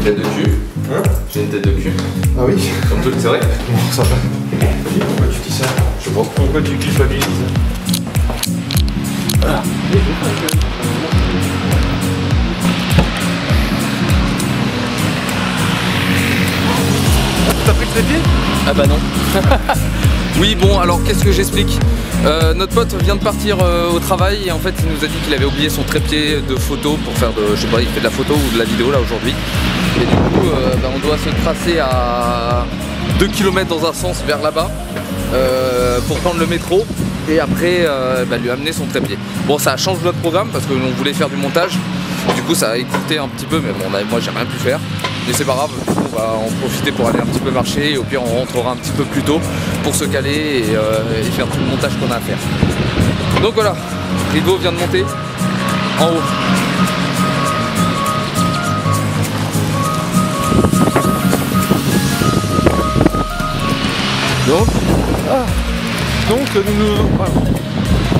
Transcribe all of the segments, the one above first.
tête de cul. Hein? J'ai une tête de cul. Ah oui? Comme tout, c'est vrai? Bon, ça va. Pourquoi tu dis ça? Je pense. Pourquoi tu culpabilises? Ah. T'as pris le trépied? Ah bah non. Oui, bon, alors qu'est-ce que j'explique? Notre pote vient de partir au travail et en fait il nous a dit qu'il avait oublié son trépied de photo pour faire de, je sais pas, il fait de la photo ou de la vidéo là aujourd'hui. Et du coup bah, on doit se tracer à 2 km dans un sens vers là-bas pour prendre le métro et après bah, lui amener son trépied. Bon, ça change notre programme parce que l'on voulait faire du montage. Du coup ça a écourté un petit peu, mais bon, moi j'ai rien pu faire. Mais c'est pas grave, on va en profiter pour aller un petit peu marcher et au pire on rentrera un petit peu plus tôt pour se caler et faire tout le montage qu'on a à faire. Donc voilà, Rigo vient de monter en haut.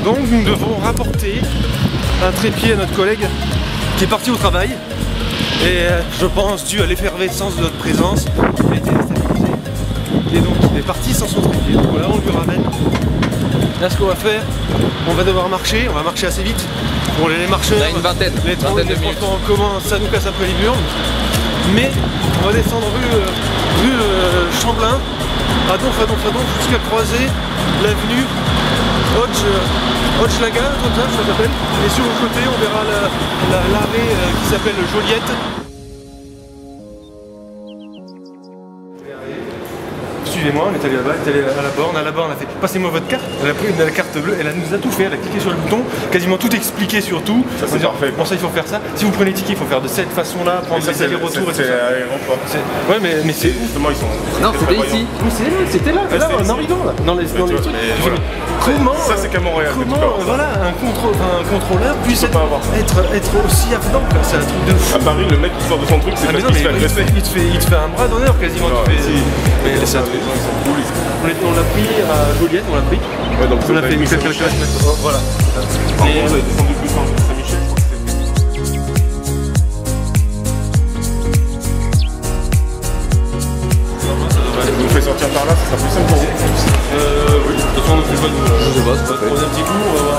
Donc nous devons rapporter un trépied à notre collègue qui est parti au travail. Et je pense, dû à l'effervescence de notre présence, il a été déstabilisé. Et donc il est parti sans son trépied. Donc voilà, on lui ramène. Là, ce qu'on va faire, on va devoir marcher, on va marcher assez vite. Pour les marcheurs, on a une vingtaine, les transports en commun, ça nous casse un peu les burnes. Mais on va descendre rue Champlain, à Donf, jusqu'à croiser l'avenue Hochelaga, comme ça s'appelle. Et sur le côté, on verra l'arrêt qui s'appelle Joliette. Suivez-moi, on est allé là-bas, on est allé à la borne. À la borne, on a fait passez-moi votre carte. Elle a pris la carte bleue, elle nous a tout fait, elle a cliqué sur le bouton, quasiment tout expliqué sur tout. Ça c'est parfait. Bon, ça il faut faire ça. Si vous prenez les tickets, il faut faire de cette façon-là, prendre des allers-retours et tout ça. Ouais, mais c'est ouf. Justement, ils sont. Non, c'était ici. C'était là, en arrivant là. Dans les trucs. Comment ça c'est qu'à Montréal. Comment voilà, un contrôleur puisse être aussi avenant, c'est un truc de fou. À Paris, le mec qui sort de son truc, c'est parce qu'il se fait agresser. Il te fait un bras d'honneur quasiment. Mais c'est un truc. On l'a pris à Joliette, on l'a pris. Ouais, donc on a fait quelques kilomètres. Voilà. Et on a descendu plus en Saint-Michel. Vous nous faites sortir par là, ça sera plus simple pour vous. Oui, de toute façon on ne fait pas de. Je sais pas, c'est pas fait. On a un petit coup, on va voir.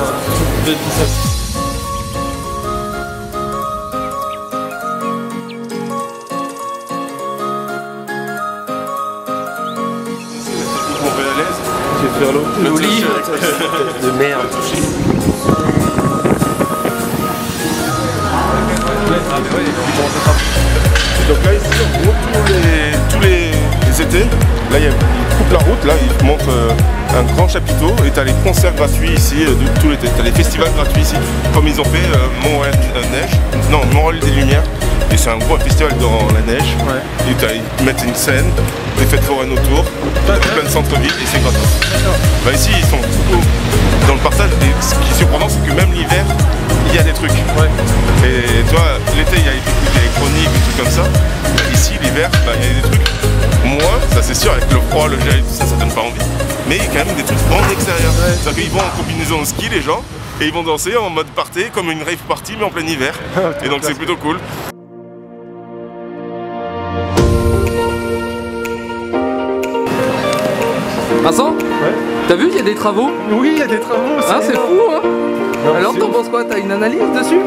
Faire l'olive de merde. Donc là ici en gros tous les étés, là ils coupent la route, là ils montrent un grand chapiteau et tu as les concerts gratuits ici de tout l'été, tu as les festivals gratuits ici, comme ils ont fait Montréal Montréal des Lumières. Et c'est un gros festival dans la neige. Ouais. Et ils mettent une scène, des fêtes foraines autour, plein de centre-ville et c'est gratuit. Bah ici ils sont dans le partage et ce qui est surprenant c'est que même l'hiver il y a des trucs. Ouais. Et tu vois, l'été il y a des trucs électroniques, des trucs comme ça. Ici l'hiver bah, il y a des trucs. Moi, ça c'est sûr, avec le froid, le gel et tout ça, ça donne pas envie. Mais il y a quand même des trucs en extérieur. Ouais. C'est-à-dire qu'ils vont en combinaison au ski les gens et ils vont danser en mode party comme une rave party mais en plein hiver. Et donc c'est plutôt cool. Vincent? Ouais. T'as vu, il y a des travaux? Oui, il y a des travaux aussi. Ah, c'est fou, hein? Non, alors, t'en penses quoi? T'as une analyse dessus?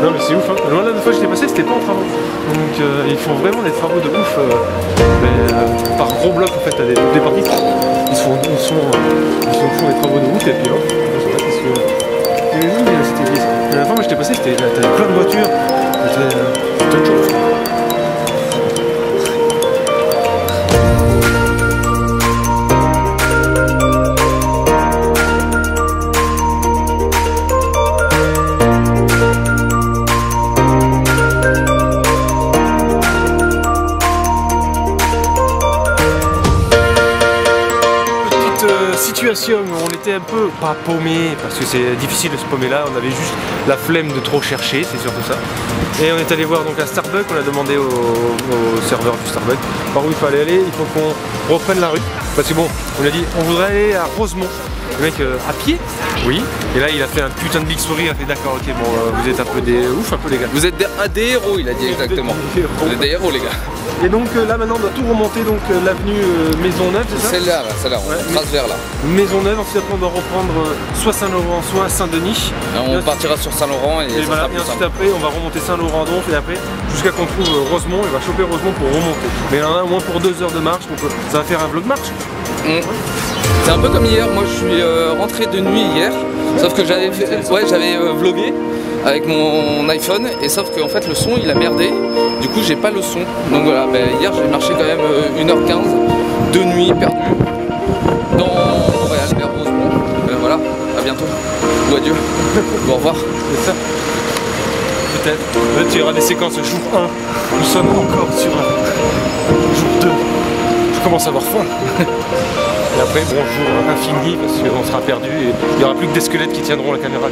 Non, mais c'est ouf, hein. La dernière fois que j'étais passé, c'était pas en travaux. Donc, ils font vraiment des travaux de ouf. Par gros blocs, en fait, t'as des parties. Ils font des travaux de ouf, et puis, c'était église. La dernière fois, moi, j'étais passé, t'avais plein de voitures. C'était une chose. Situation où on était un peu, pas paumé, parce que c'est difficile de se paumer là, on avait juste la flemme de trop chercher, c'est surtout ça. Et on est allé voir donc un Starbucks, on a demandé au serveur du Starbucks par où il fallait aller, il faut qu'on reprenne la rue. Parce que bon, on a dit on voudrait aller à Rosemont. Le mec à pied. Oui. Et là il a fait un putain de big sourire, il a fait d'accord, ok bon vous êtes un peu des ouf un peu les gars. Vous êtes des héros, il a dit exactement. Vous êtes des héros les gars. Et donc là maintenant on doit tout remonter donc l'avenue Maisonneuve, c'est ça? Celle-là, on trace vers là. Maisonneuve, ensuite après on doit reprendre soit Saint-Laurent, soit Saint-Denis. On partira sur Saint-Laurent et voilà, et ensuite après on va remonter Saint-Laurent-Donf et après jusqu'à qu'on trouve Rosemont, et on va choper Rosemont pour remonter. Mais il y en a au moins pour 2 heures de marche, donc ça va faire un vlog marche. C'est un peu comme hier, moi je suis rentré de nuit hier, sauf que j'avais vlogué avec mon iPhone et sauf que en fait le son il a merdé, du coup j'ai pas le son. Donc voilà, hier j'ai marché quand même 1h15 de nuit perdu dans Montréal vers Rosemont. Voilà, à bientôt, ou adieu, ou au revoir. C'est ça. Peut-être. Tu auras des séquences jour 1, nous sommes encore sur jour 2. Je commence à avoir faim. Et après, bon, jour infini, parce qu'on sera perdu et il n'y aura plus que des squelettes qui tiendront la caméra.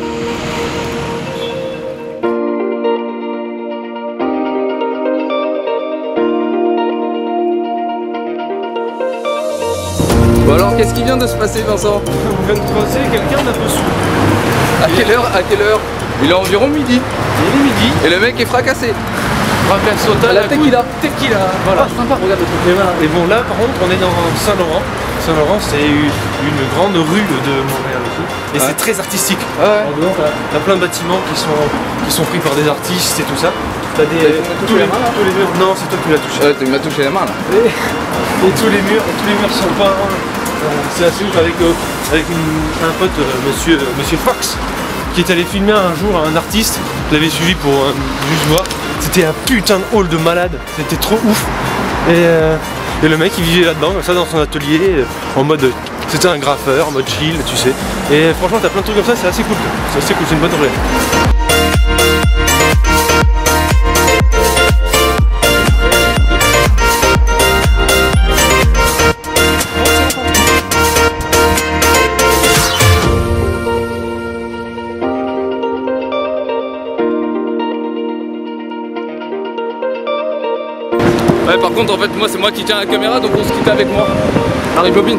Bon alors, qu'est-ce qui vient de se passer, Vincent? On vient de croiser quelqu'un d'un peu saoul. À quelle heure? Il est environ midi. Il est midi. Et le mec est fracassé. Fracasse total. La tequila. Voilà. Ah, sympa, regarde le truc. Et voilà. Et bon, là, par contre, on est dans Saint-Laurent. Saint-Laurent, c'est une grande rue de Montréal aussi. Et c'est très artistique. Ouais. En dehors, t'as plein de bâtiments qui sont pris par des artistes et tout ça. T'as des. Tous les murs. Non, c'est toi qui l'as touché. Tu m'as touché la main là. Et tous les murs sont peints. C'est assez ouf avec un pote, monsieur Fox, qui est allé filmer un jour un artiste. Je l'avais suivi pour juste voir. C'était un putain de hall de malade. C'était trop ouf. Et le mec il vivait là-dedans, comme ça dans son atelier, en mode. C'était un graffeur, en mode chill, tu sais. Et franchement t'as plein de trucs comme ça, c'est assez cool. C'est assez cool, c'est une bonne journée. Ouais, par contre, en fait, moi, c'est moi qui tiens la caméra, donc on se quitte avec moi. Harry Poppins.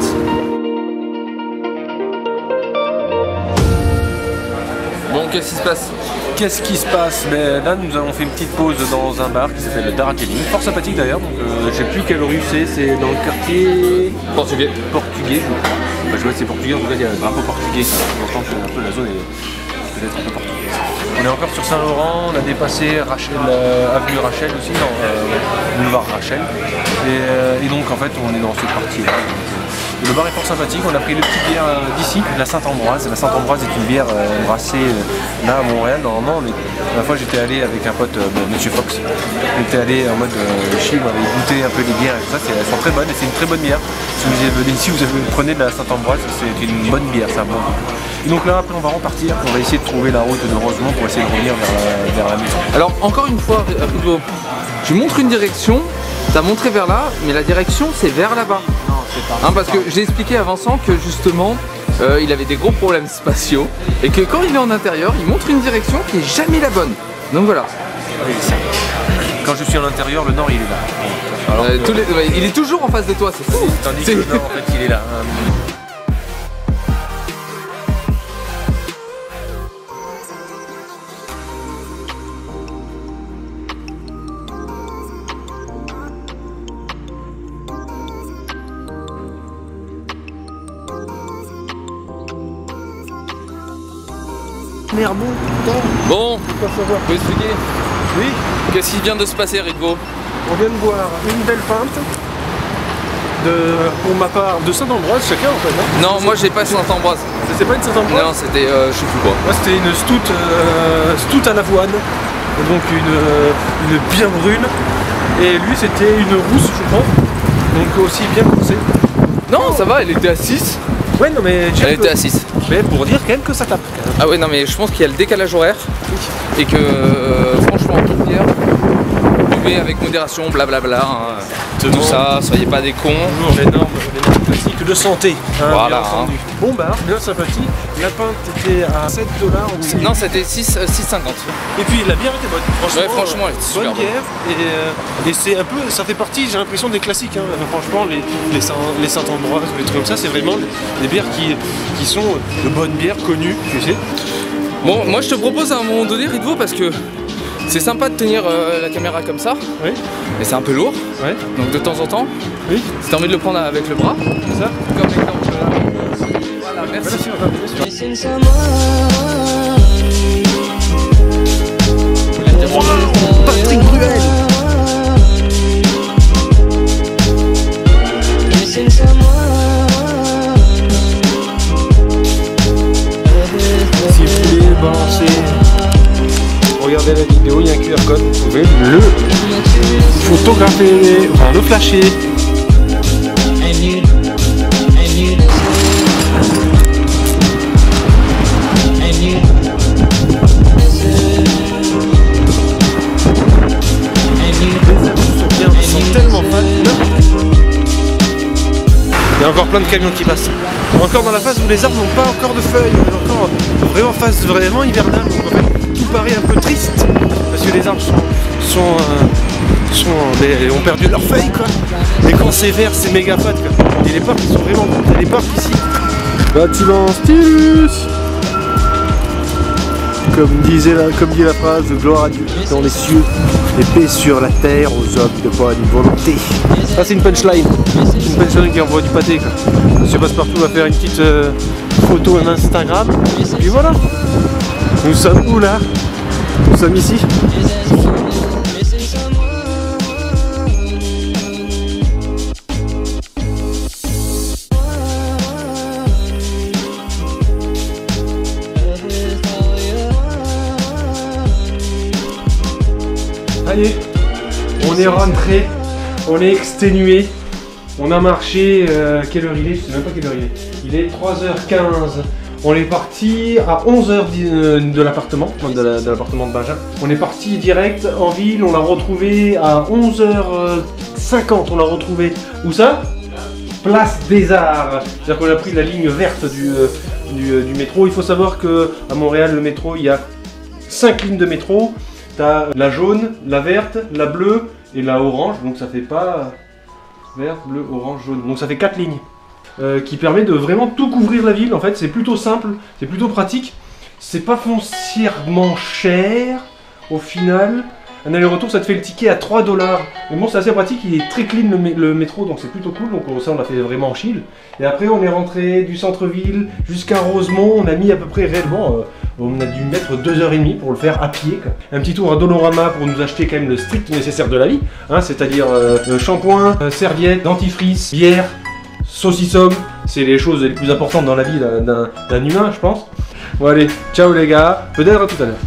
Bon, qu'est-ce qui se passe? Qu'est-ce qui se passe? Mais là, nous avons fait une petite pause dans un bar qui s'appelle le Darjeeling. Fort sympathique d'ailleurs, donc je sais plus quelle rue c'est dans le quartier Portugais. Portugais, je crois. Bah, je vois que c'est portugais, en tout cas, il y a un drapeau portugais. On entend que un peu la zone est peut-être un peu portugaise. On est encore sur Saint-Laurent, on a dépassé avenue Rachel aussi, boulevard Rachel. Et donc en fait on est dans cette partie-là. Le bar est fort sympathique, on a pris le petit bière d'ici, la Sainte-Ambroise. La Sainte-Ambroise est une bière brassée là à Montréal. Normalement, la fois j'étais allé avec un pote, monsieur Fox. On était allé en mode chill, on avait goûté un peu les bières et tout ça, elles sont très bonnes et c'est une très bonne bière. Si vous venez ici, vous prenez de la Sainte-Ambroise, c'est une bonne bière, c'est un bon. Et donc là après on va repartir, on va essayer de trouver la route de Rosemont pour essayer de revenir vers la maison. Alors encore une fois, tu montres une direction, tu as montré vers là, mais la direction c'est vers là-bas. Non, c'est pas. Parce que j'ai expliqué à Vincent que justement il avait des gros problèmes spatiaux et que quand il est en intérieur, il montre une direction qui est jamais la bonne. Donc voilà. Oui, ça. Quand je suis en intérieur, le nord il est là. Alors, il est toujours en face de toi, c'est fou. Tandis que le nord en fait il est là. Merde, putain. Bon, faut expliquer. Oui. Qu'est-ce qui vient de se passer, Rico? On vient de boire une belle pinte pour ma part de Sainte-Ambroise chacun en fait. Hein. Non, moi j'ai pas Sainte-Ambroise. C'est pas une Sainte-Ambroise? Non, c'était je sais plus quoi. Moi c'était une stout à l'avoine, donc une bien brune. Et lui c'était une rousse je crois, donc aussi bien coursée. Non, ça va, elle était à 6. Ouais, non mais elle était à 6. Mais pour dire quand même que ça tape. Ah ouais, non mais je pense qu'il y a le décalage horaire et que franchement, toute bière, buvez avec modération, blablabla. Tout ça, soyez pas des cons. Toujours les normes classiques de santé. Voilà. Bien entendu. Bon bar, bien sympathique. La pinte était à 7 $. Non, c'était 6,50. Et puis la bière était bonne. Franchement, Ouais, franchement, elle était super bonne bière. Et c'est un peu, ça fait partie, j'ai l'impression, des classiques. Franchement, les Saint-Ambroise ou les trucs comme ça, c'est vraiment des bières qui sont de bonnes bières connues, tu sais. Bon, moi je te propose à un moment donné, Ridvo, parce que c'est sympa de tenir la caméra comme ça. Oui. Et c'est un peu lourd. Ouais. Donc de temps en temps, Oui. si t'as envie de le prendre avec le bras, C'est ça. comme exemple là. Voilà, merci. Patrick Bruel. Si vous voulez balancer, regardez la vidéo, il y a un QR code, vous pouvez le photographier, enfin le flasher. Ils sont tellement fans. Il y a encore plein de camions qui passent. Encore dans la phase où les arbres n'ont pas encore de feuilles. On est encore vraiment phase vraiment hivernale. En fait, tout paraît un peu triste parce que les arbres ont perdu leurs feuilles quoi. Et quand c'est vert, c'est méga fat quoi. Et les parcs ils sont vraiment beaux. Il y a des parcs ici. Bâtiment Stylus. Comme dit la phrase, gloire à Dieu dans les cieux et paix sur la terre aux hommes de bonne volonté. Ça c'est une punchline. Une punchline qui envoie du pâté quoi. Monsieur Passepartout va faire une petite photo en Instagram. Et puis voilà. Nous sommes où là? Nous sommes ici. Allez, on est rentré, on est exténué, on a marché, quelle heure il est? Je sais même pas quelle heure il est. Il est 3h15. On est parti à 11h de l'appartement, de l'appartement de Benjamin. On est parti direct en ville, on l'a retrouvé à 11h50. On l'a retrouvé où ça? Place des Arts. C'est-à-dire qu'on a pris la ligne verte du métro. Il faut savoir qu'à Montréal, le métro, il y a 5 lignes de métro. T'as la jaune, la verte, la bleue et la orange. Donc ça fait pas vert, bleu, orange, jaune. Donc ça fait 4 lignes. Qui permet de vraiment tout couvrir la ville. En fait, c'est plutôt simple, c'est plutôt pratique. C'est pas foncièrement cher au final. Un aller-retour, ça te fait le ticket à 3 $. Mais bon, c'est assez pratique, il est très clean le métro, donc c'est plutôt cool. Donc ça, on l'a fait vraiment en chill. Et après, on est rentré du centre-ville jusqu'à Rosemont. On a mis à peu près réellement, on a dû mettre 2h30 pour le faire à pied. Quoi. Un petit tour à Dolorama pour nous acheter quand même le strict nécessaire de la vie. Hein, c'est-à-dire shampoing, serviette, dentifrice, bière, saucisson. C'est les choses les plus importantes dans la vie d'un humain, je pense. Bon allez, ciao les gars, peut-être à tout à l'heure.